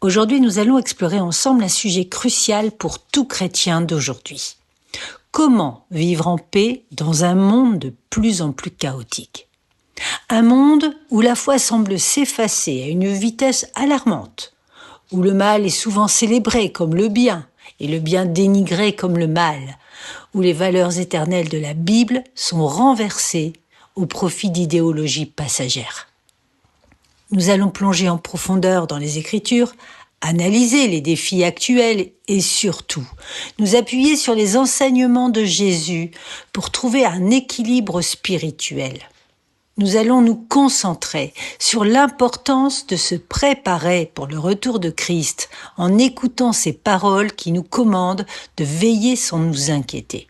Aujourd'hui, nous allons explorer ensemble un sujet crucial pour tout chrétien d'aujourd'hui. Comment vivre en paix dans un monde de plus en plus chaotique ? Un monde où la foi semble s'effacer à une vitesse alarmante, où le mal est souvent célébré comme le bien et le bien dénigré comme le mal, où les valeurs éternelles de la Bible sont renversées au profit d'idéologies passagères. Nous allons plonger en profondeur dans les Écritures, analyser les défis actuels et surtout nous appuyer sur les enseignements de Jésus pour trouver un équilibre spirituel. Nous allons nous concentrer sur l'importance de se préparer pour le retour de Christ en écoutant ses paroles qui nous commandent de veiller sans nous inquiéter.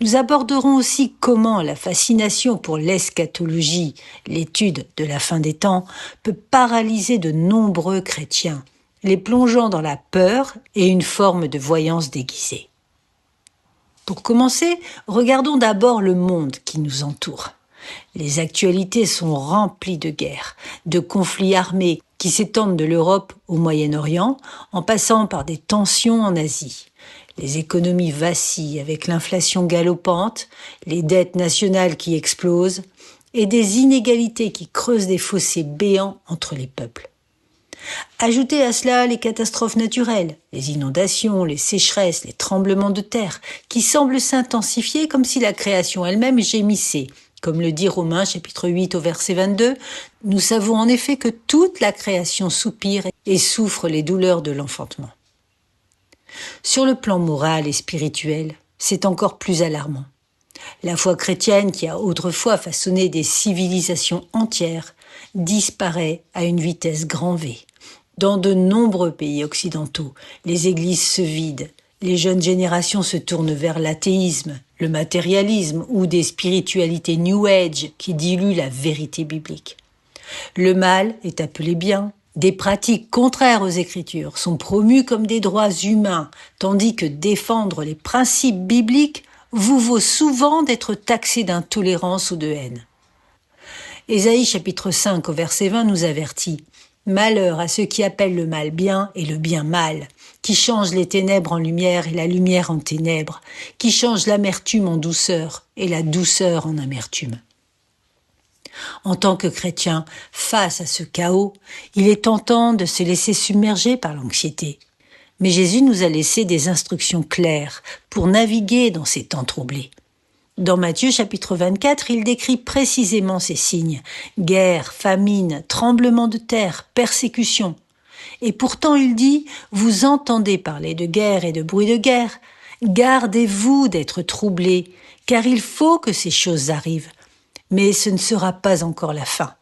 Nous aborderons aussi comment la fascination pour l'eschatologie, l'étude de la fin des temps, peut paralyser de nombreux chrétiens, les plongeant dans la peur et une forme de voyance déguisée. Pour commencer, regardons d'abord le monde qui nous entoure. Les actualités sont remplies de guerres, de conflits armés qui s'étendent de l'Europe au Moyen-Orient, en passant par des tensions en Asie. Les économies vacillent avec l'inflation galopante, les dettes nationales qui explosent et des inégalités qui creusent des fossés béants entre les peuples. Ajoutez à cela les catastrophes naturelles, les inondations, les sécheresses, les tremblements de terre, qui semblent s'intensifier comme si la création elle-même gémissait. Comme le dit Romains chapitre 8 au verset 22, nous savons en effet que toute la création soupire et souffre les douleurs de l'enfantement. Sur le plan moral et spirituel, c'est encore plus alarmant. La foi chrétienne, qui a autrefois façonné des civilisations entières, disparaît à une vitesse grand V. Dans de nombreux pays occidentaux, les églises se vident, les jeunes générations se tournent vers l'athéisme, le matérialisme ou des spiritualités New Age qui diluent la vérité biblique. Le mal est appelé bien. Des pratiques contraires aux Écritures sont promues comme des droits humains, tandis que défendre les principes bibliques vous vaut souvent d'être taxé d'intolérance ou de haine. Ésaïe chapitre 5 au verset 20 nous avertit « Malheur à ceux qui appellent le mal bien et le bien mal, qui changent les ténèbres en lumière et la lumière en ténèbres, qui changent l'amertume en douceur et la douceur en amertume. » En tant que chrétien, face à ce chaos, il est tentant de se laisser submerger par l'anxiété. Mais Jésus nous a laissé des instructions claires pour naviguer dans ces temps troublés. Dans Matthieu chapitre 24, il décrit précisément ces signes: guerre, famine, tremblement de terre, persécution. Et pourtant il dit « Vous entendez parler de guerre et de bruit de guerre. Gardez-vous d'être troublés, car il faut que ces choses arrivent. Mais ce ne sera pas encore la fin. »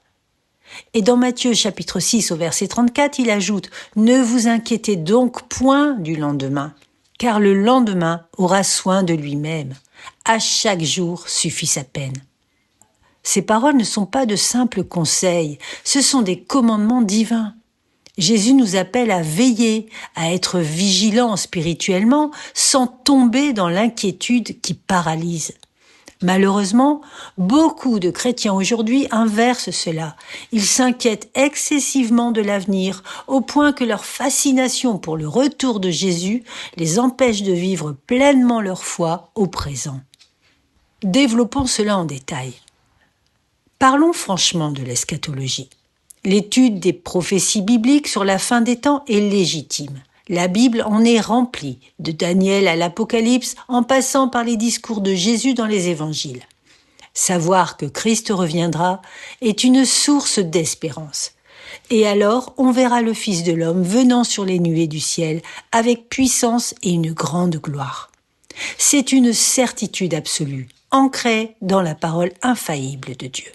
Et dans Matthieu chapitre 6 au verset 34, il ajoute « Ne vous inquiétez donc point du lendemain, car le lendemain aura soin de lui-même. À chaque jour suffit sa peine. » Ces paroles ne sont pas de simples conseils, ce sont des commandements divins. Jésus nous appelle à veiller, à être vigilants spirituellement, sans tomber dans l'inquiétude qui paralyse. Malheureusement, beaucoup de chrétiens aujourd'hui inversent cela. Ils s'inquiètent excessivement de l'avenir, au point que leur fascination pour le retour de Jésus les empêche de vivre pleinement leur foi au présent. Développons cela en détail. Parlons franchement de l'eschatologie. L'étude des prophéties bibliques sur la fin des temps est légitime. La Bible en est remplie, de Daniel à l'Apocalypse, en passant par les discours de Jésus dans les évangiles. Savoir que Christ reviendra est une source d'espérance. Et alors, on verra le Fils de l'homme venant sur les nuées du ciel, avec puissance et une grande gloire. C'est une certitude absolue, ancrée dans la parole infaillible de Dieu.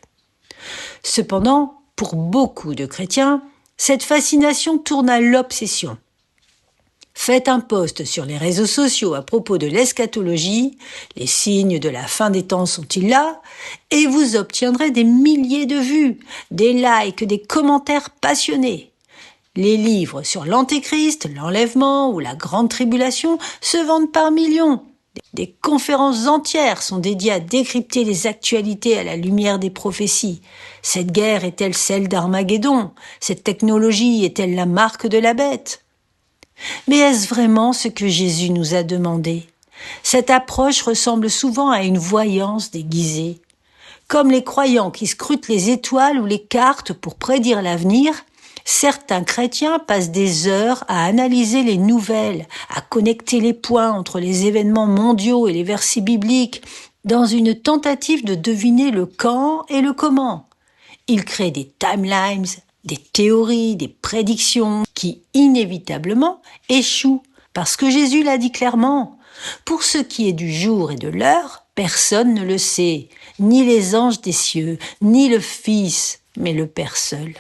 Cependant, pour beaucoup de chrétiens, cette fascination tourne à l'obsession. Faites un post sur les réseaux sociaux à propos de l'eschatologie, les signes de la fin des temps sont-ils là, et vous obtiendrez des milliers de vues, des likes, des commentaires passionnés. Les livres sur l'Antéchrist, l'enlèvement ou la grande tribulation se vendent par millions. Des conférences entières sont dédiées à décrypter les actualités à la lumière des prophéties. Cette guerre est-elle celle d'Armageddon? Cette technologie est-elle la marque de la bête? Mais est-ce vraiment ce que Jésus nous a demandé? Cette approche ressemble souvent à une voyance déguisée. Comme les croyants qui scrutent les étoiles ou les cartes pour prédire l'avenir, certains chrétiens passent des heures à analyser les nouvelles, à connecter les points entre les événements mondiaux et les versets bibliques, dans une tentative de deviner le quand et le comment. Ils créent des timelines, des théories, des prédictions qui, inévitablement, échouent, parce que Jésus l'a dit clairement. Pour ce qui est du jour et de l'heure, personne ne le sait, ni les anges des cieux, ni le Fils, mais le Père seul.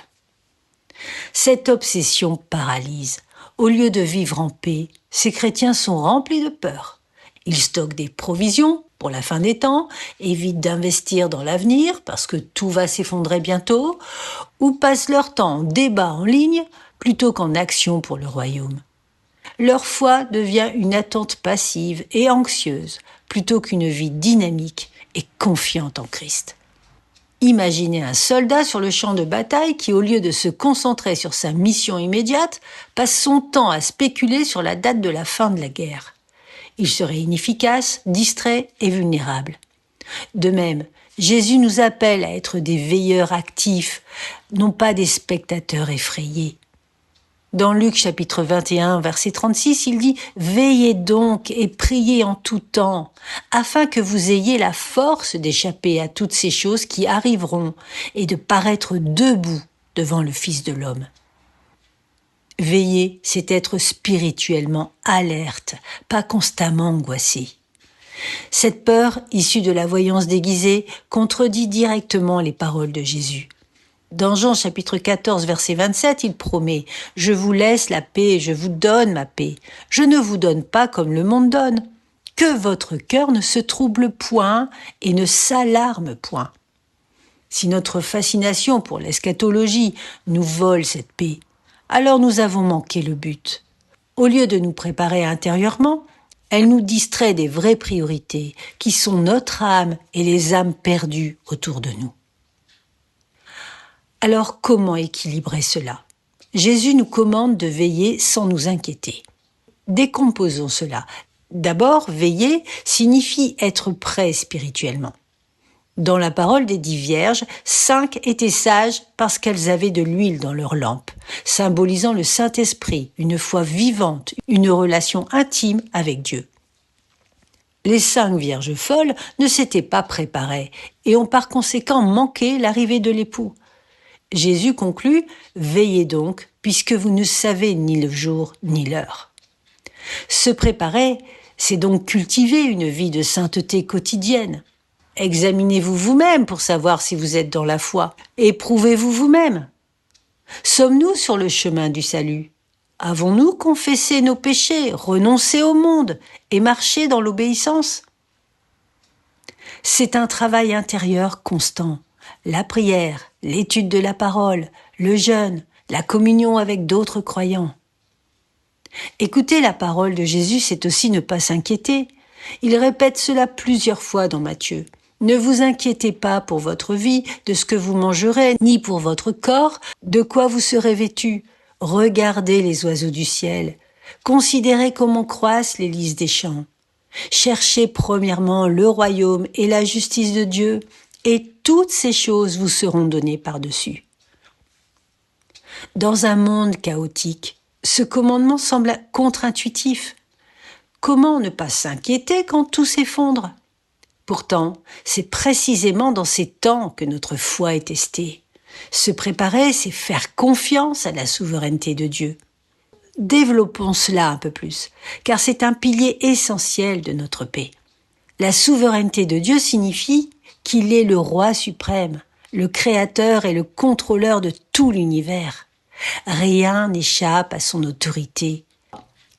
Cette obsession paralyse. Au lieu de vivre en paix, ces chrétiens sont remplis de peur. Ils stockent des provisions pour la fin des temps, évitent d'investir dans l'avenir parce que tout va s'effondrer bientôt, ou passent leur temps en débat en ligne plutôt qu'en action pour le royaume. Leur foi devient une attente passive et anxieuse plutôt qu'une vie dynamique et confiante en Christ. Imaginez un soldat sur le champ de bataille qui, au lieu de se concentrer sur sa mission immédiate, passe son temps à spéculer sur la date de la fin de la guerre. Il serait inefficace, distrait et vulnérable. De même, Jésus nous appelle à être des veilleurs actifs, non pas des spectateurs effrayés. Dans Luc chapitre 21, verset 36, il dit « Veillez donc et priez en tout temps, afin que vous ayez la force d'échapper à toutes ces choses qui arriveront et de paraître debout devant le Fils de l'homme. » Veiller, c'est être spirituellement alerte, pas constamment angoissé. Cette peur, issue de la voyance déguisée, contredit directement les paroles de Jésus. Dans Jean chapitre 14, verset 27, il promet « Je vous laisse la paix, je vous donne ma paix. Je ne vous donne pas comme le monde donne. Que votre cœur ne se trouble point et ne s'alarme point. » Si notre fascination pour l'eschatologie nous vole cette paix, alors nous avons manqué le but. Au lieu de nous préparer intérieurement, elle nous distrait des vraies priorités qui sont notre âme et les âmes perdues autour de nous. Alors comment équilibrer cela? Jésus nous commande de veiller sans nous inquiéter. Décomposons cela. D'abord, veiller signifie être prêt spirituellement. Dans la parole des 10 vierges, 5 étaient sages parce qu'elles avaient de l'huile dans leurs lampes, symbolisant le Saint-Esprit, une foi vivante, une relation intime avec Dieu. Les 5 vierges folles ne s'étaient pas préparées et ont par conséquent manqué l'arrivée de l'époux. Jésus conclut « Veillez donc, puisque vous ne savez ni le jour ni l'heure. » Se préparer, c'est donc cultiver une vie de sainteté quotidienne. Examinez-vous vous-même pour savoir si vous êtes dans la foi. Éprouvez-vous vous-même. Sommes-nous sur le chemin du salut? Avons-nous confessé nos péchés, renoncé au monde et marché dans l'obéissance? C'est un travail intérieur constant. La prière, l'étude de la parole, le jeûne, la communion avec d'autres croyants. Écouter la parole de Jésus, c'est aussi ne pas s'inquiéter. Il répète cela plusieurs fois dans Matthieu. Ne vous inquiétez pas pour votre vie, de ce que vous mangerez, ni pour votre corps, de quoi vous serez vêtus. Regardez les oiseaux du ciel. Considérez comment croissent les lys des champs. Cherchez premièrement le royaume et la justice de Dieu, et toutes ces choses vous seront données par-dessus. Dans un monde chaotique, ce commandement semble contre-intuitif. Comment ne pas s'inquiéter quand tout s'effondre? Pourtant, c'est précisément dans ces temps que notre foi est testée. Se préparer, c'est faire confiance à la souveraineté de Dieu. Développons cela un peu plus, car c'est un pilier essentiel de notre paix. La souveraineté de Dieu signifie qu'il est le roi suprême, le créateur et le contrôleur de tout l'univers. Rien n'échappe à son autorité.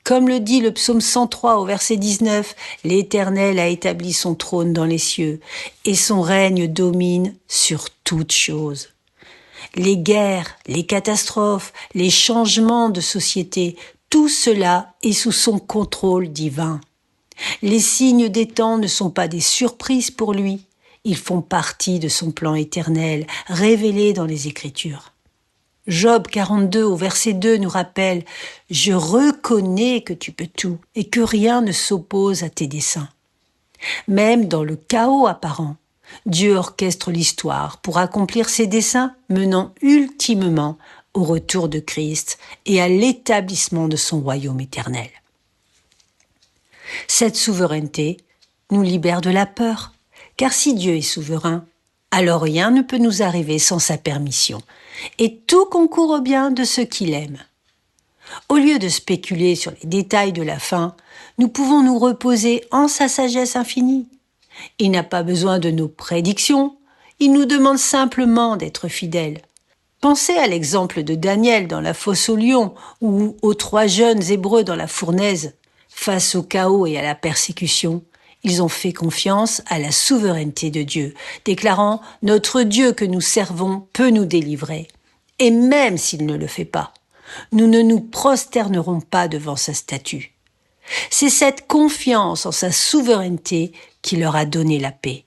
Comme le dit le psaume 103 au verset 19, « L'Éternel a établi son trône dans les cieux, et son règne domine sur toutes choses. » Les guerres, les catastrophes, les changements de société, tout cela est sous son contrôle divin. Les signes des temps ne sont pas des surprises pour lui. Ils font partie de son plan éternel, révélé dans les Écritures. Job 42 au verset 2 nous rappelle « Je reconnais que tu peux tout et que rien ne s'oppose à tes desseins. » Même dans le chaos apparent, Dieu orchestre l'histoire pour accomplir ses desseins menant ultimement au retour de Christ et à l'établissement de son royaume éternel. Cette souveraineté nous libère de la peur, car si Dieu est souverain, alors rien ne peut nous arriver sans sa permission, et tout concourt au bien de ceux qui l'aiment. Au lieu de spéculer sur les détails de la fin, nous pouvons nous reposer en sa sagesse infinie. Il n'a pas besoin de nos prédictions, il nous demande simplement d'être fidèles. Pensez à l'exemple de Daniel dans la fosse aux lions ou aux 3 jeunes Hébreux dans la fournaise. Face au chaos et à la persécution, ils ont fait confiance à la souveraineté de Dieu, déclarant « Notre Dieu que nous servons peut nous délivrer. » Et même s'il ne le fait pas, nous ne nous prosternerons pas devant sa statue. C'est cette confiance en sa souveraineté qui leur a donné la paix.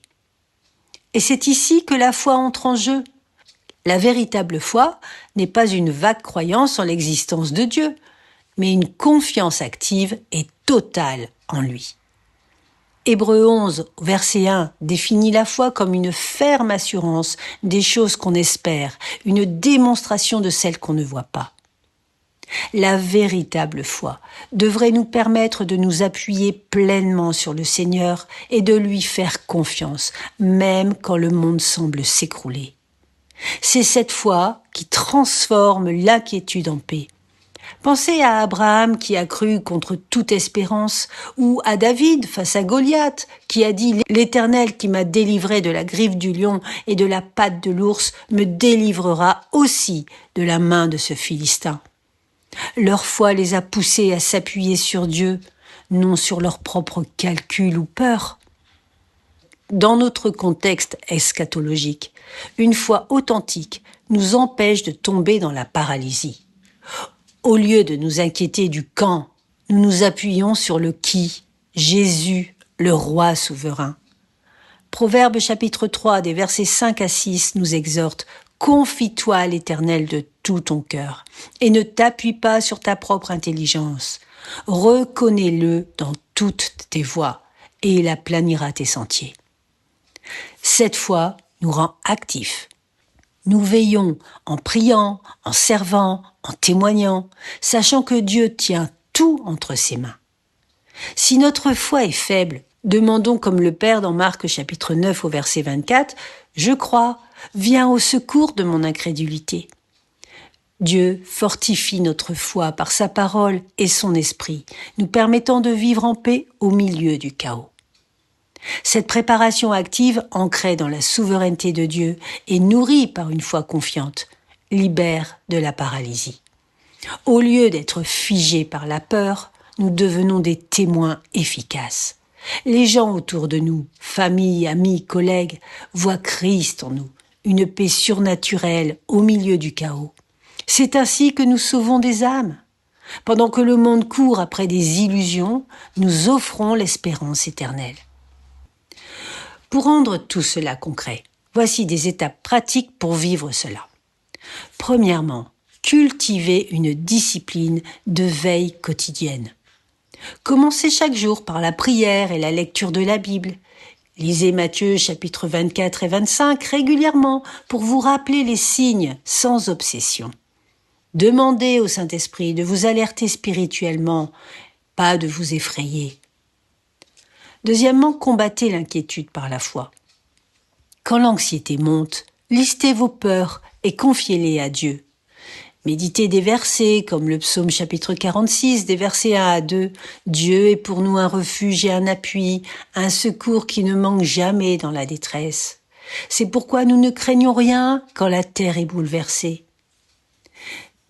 Et c'est ici que la foi entre en jeu. La véritable foi n'est pas une vague croyance en l'existence de Dieu, mais une confiance active et totale en lui. Hébreux 11, verset 1, définit la foi comme une ferme assurance des choses qu'on espère, une démonstration de celles qu'on ne voit pas. La véritable foi devrait nous permettre de nous appuyer pleinement sur le Seigneur et de lui faire confiance, même quand le monde semble s'écrouler. C'est cette foi qui transforme l'inquiétude en paix. Pensez à Abraham qui a cru contre toute espérance, ou à David face à Goliath qui a dit « L'Éternel qui m'a délivré de la griffe du lion et de la patte de l'ours me délivrera aussi de la main de ce Philistin. » Leur foi les a poussés à s'appuyer sur Dieu, non sur leurs propres calculs ou peurs. Dans notre contexte eschatologique, une foi authentique nous empêche de tomber dans la paralysie. Au lieu de nous inquiéter du quand, nous nous appuyons sur le qui, Jésus, le roi souverain. Proverbe chapitre 3, des versets 5 à 6 nous exhorte « Confie-toi à l'Éternel de tout ton cœur et ne t'appuie pas sur ta propre intelligence. Reconnais-le dans toutes tes voies et il aplanira tes sentiers. » Cette foi nous rend actifs. Nous veillons en priant, en servant, en témoignant, sachant que Dieu tient tout entre ses mains. Si notre foi est faible, demandons comme le Père dans Marc chapitre 9 au verset 24, « Je crois, viens au secours de mon incrédulité. » Dieu fortifie notre foi par sa parole et son esprit, nous permettant de vivre en paix au milieu du chaos. Cette préparation active, ancrée dans la souveraineté de Dieu et nourrie par une foi confiante, libère de la paralysie. Au lieu d'être figés par la peur, nous devenons des témoins efficaces. Les gens autour de nous, famille, amis, collègues, voient Christ en nous, une paix surnaturelle au milieu du chaos. C'est ainsi que nous sauvons des âmes. Pendant que le monde court après des illusions, nous offrons l'espérance éternelle. Pour rendre tout cela concret, voici des étapes pratiques pour vivre cela. Premièrement, cultiver une discipline de veille quotidienne. Commencez chaque jour par la prière et la lecture de la Bible. Lisez Matthieu chapitres 24 et 25 régulièrement pour vous rappeler les signes sans obsession. Demandez au Saint-Esprit de vous alerter spirituellement, pas de vous effrayer. Deuxièmement, combattez l'inquiétude par la foi. Quand l'anxiété monte, listez vos peurs et confiez-les à Dieu. Méditez des versets comme le psaume chapitre 46, des versets 1 à 2. Dieu est pour nous un refuge et un appui, un secours qui ne manque jamais dans la détresse. C'est pourquoi nous ne craignons rien quand la terre est bouleversée.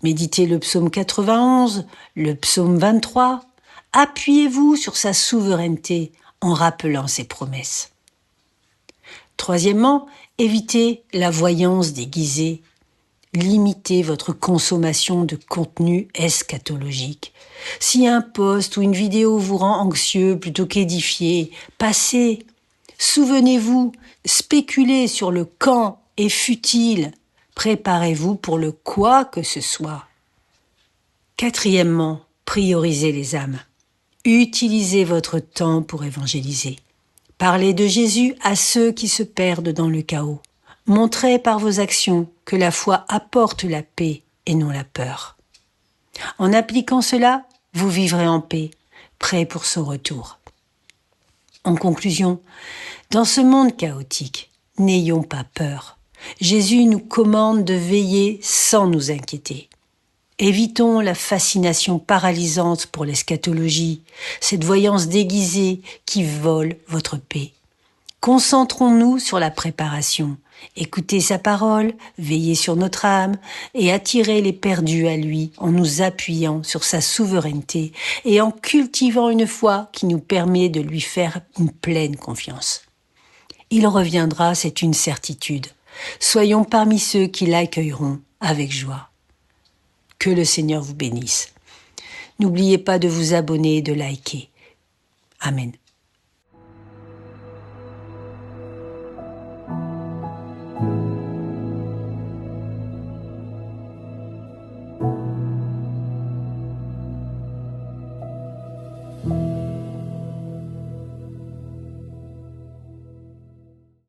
Méditez le psaume 91, le psaume 23. Appuyez-vous sur sa souveraineté en rappelant ses promesses. Troisièmement, évitez la voyance déguisée. limitez votre consommation de contenu eschatologique. Si un post ou une vidéo vous rend anxieux plutôt qu'édifié, passez. Souvenez-vous, spéculez sur le quand est futile. Préparez-vous pour le quoi que ce soit. Quatrièmement, priorisez les âmes. Utilisez votre temps pour évangéliser. Parlez de Jésus à ceux qui se perdent dans le chaos. Montrez par vos actions que la foi apporte la paix et non la peur. En appliquant cela, vous vivrez en paix, prêts pour son retour. En conclusion, dans ce monde chaotique, n'ayons pas peur. Jésus nous commande de veiller sans nous inquiéter. Évitons la fascination paralysante pour l'eschatologie, cette voyance déguisée qui vole votre paix. Concentrons-nous sur la préparation, écoutez sa parole, veillez sur notre âme et attirez les perdus à lui en nous appuyant sur sa souveraineté et en cultivant une foi qui nous permet de lui faire une pleine confiance. Il reviendra, c'est une certitude. Soyons parmi ceux qui l'accueilleront avec joie. Que le Seigneur vous bénisse. N'oubliez pas de vous abonner et de liker. Amen.